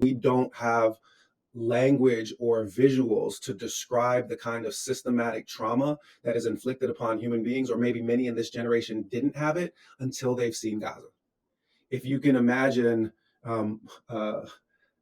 We don't have language or visuals to describe the kind of systematic trauma that is inflicted upon human beings, or maybe many in this generation didn't have it until they've seen Gaza. If you can imagine um, uh,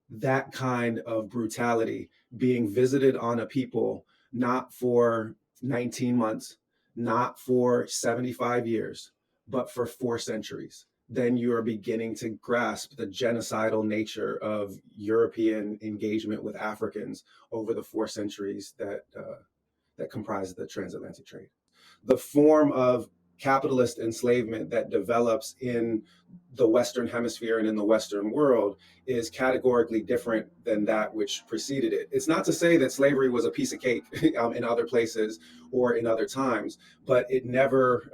that kind of brutality being visited on a people, not for 19 months, not for 75 years, but for 4 centuries, then you are beginning to grasp the genocidal nature of European engagement with Africans over the 4 centuries that comprise the transatlantic trade. The form of capitalist enslavement that develops in the Western Hemisphere and in the Western world is categorically different than that which preceded it. It's not to say that slavery was a piece of cake in other places or in other times, but it never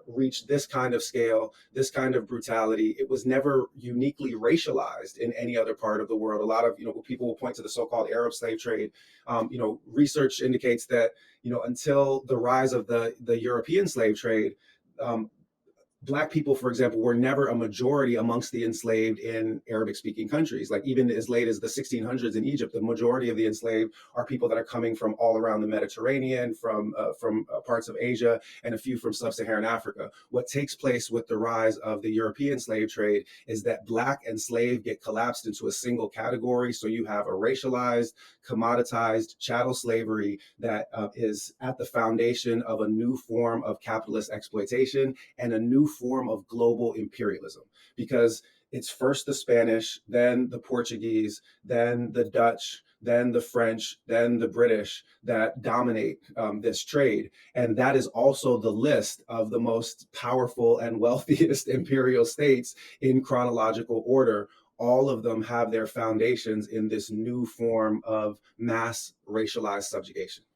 reached this kind of scale, this kind of brutality. It was never uniquely racialized in any other part of the world. A lot of people will point to the so-called Arab slave trade. Research indicates that until the rise of the European slave trade, um, Black people, for example, were never a majority amongst the enslaved in Arabic speaking countries. Like even as late as the 1600s in Egypt, the majority of the enslaved are people that are coming from all around the Mediterranean, from parts of Asia, and a few from sub-Saharan Africa. What takes place with the rise of the European slave trade is that Black and slave get collapsed into a single category. So you have a racialized, commoditized chattel slavery that is at the foundation of a new form of capitalist exploitation and a new form of global imperialism, because it's first the Spanish, then the Portuguese, then the Dutch, then the French, then the British that dominate this trade. And that is also the list of the most powerful and wealthiest imperial states in chronological order. All of them have their foundations in this new form of mass racialized subjugation.